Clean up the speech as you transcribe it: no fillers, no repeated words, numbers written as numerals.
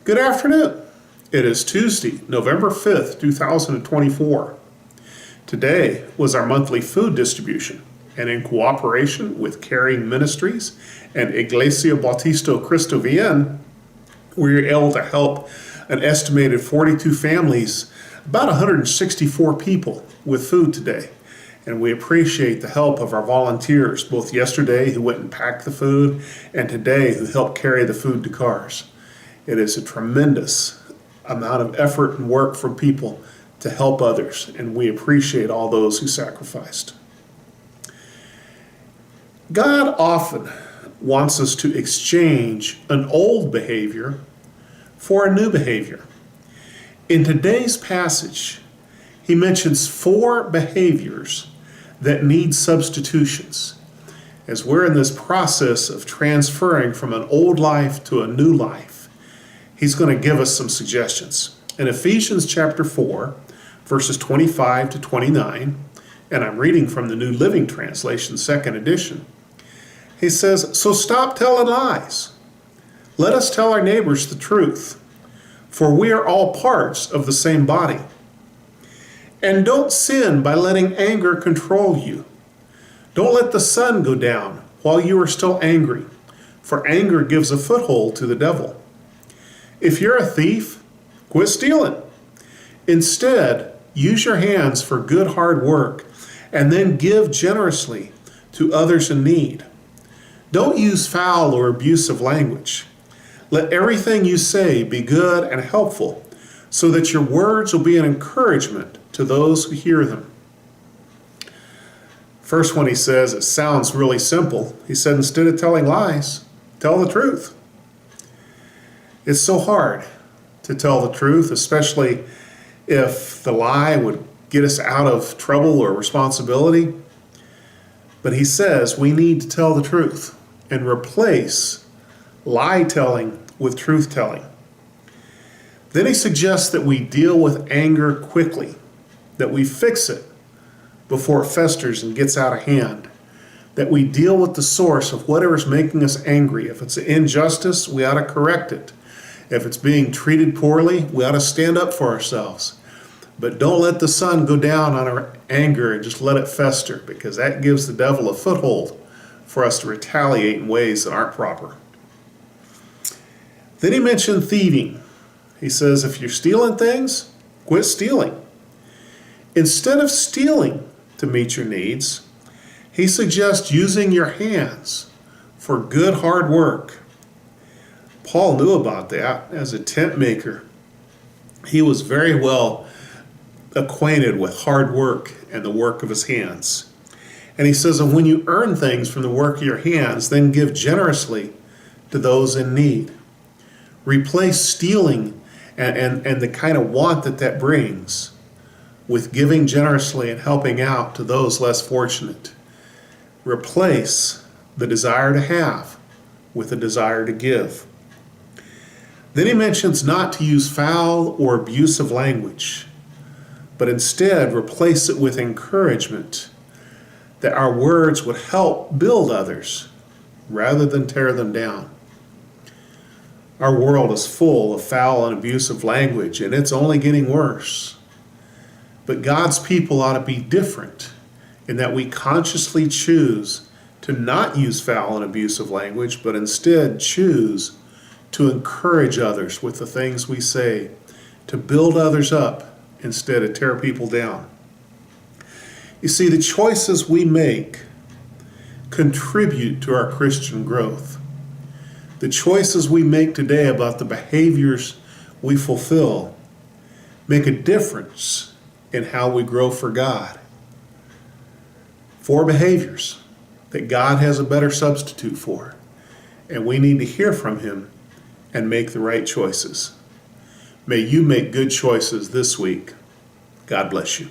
Good afternoon. It is Tuesday, November 5th, 2024. Today was our monthly food distribution, and in cooperation with Caring Ministries and Iglesia Bautista Cristo Bien, we were able to help an estimated 42 families, about 164 people, with food today. And we appreciate the help of our volunteers, both yesterday who went and packed the food, and today who helped carry the food to cars. It is a tremendous amount of effort and work from people to help others, and we appreciate all those who sacrificed. God often wants us to exchange an old behavior for a new behavior. In today's passage, he mentions 4 behaviors that need substitutions. As we're in this process of transferring from an old life to a new life, he's going to give us some suggestions. In Ephesians chapter 4, verses 25 to 29, and I'm reading from the New Living Translation, 2nd edition, he says, "So stop telling lies. Let us tell our neighbors the truth, for we are all parts of the same body. And don't sin by letting anger control you. Don't let the sun go down while you are still angry, for anger gives a foothold to the devil. If you're a thief, quit stealing. Instead, use your hands for good hard work and then give generously to others in need. Don't use foul or abusive language. Let everything you say be good and helpful so that your words will be an encouragement to those who hear them." First one he says, it sounds really simple. He said, instead of telling lies, tell the truth. It's so hard to tell the truth, especially if the lie would get us out of trouble or responsibility. But he says we need to tell the truth and replace lie telling with truth telling. Then he suggests that we deal with anger quickly, that we fix it before it festers and gets out of hand, that we deal with the source of whatever's making us angry. If it's an injustice, we ought to correct it. If it's being treated poorly, we ought to stand up for ourselves. But don't let the sun go down on our anger and just let it fester, because that gives the devil a foothold for us to retaliate in ways that aren't proper. Then he mentioned thieving. He says, if you're stealing things, quit stealing. Instead of stealing to meet your needs, he suggests using your hands for good hard work. Paul knew about that as a tent maker. He was very well acquainted with hard work and the work of his hands. And he says, and when you earn things from the work of your hands, then give generously to those in need. Replace stealing and the kind of want that brings with giving generously and helping out to those less fortunate. Replace the desire to have with the desire to give. Then he mentions not to use foul or abusive language, but instead replace it with encouragement, that our words would help build others rather than tear them down. Our world is full of foul and abusive language, and it's only getting worse. But God's people ought to be different in that we consciously choose to not use foul and abusive language, but instead choose to encourage others with the things we say, to build others up instead of tear people down. You see, the choices we make contribute to our Christian growth. The choices we make today about the behaviors we fulfill make a difference in how we grow for God. 4 behaviors that God has a better substitute for, and we need to hear from him and make the right choices. May you make good choices this week. God bless you.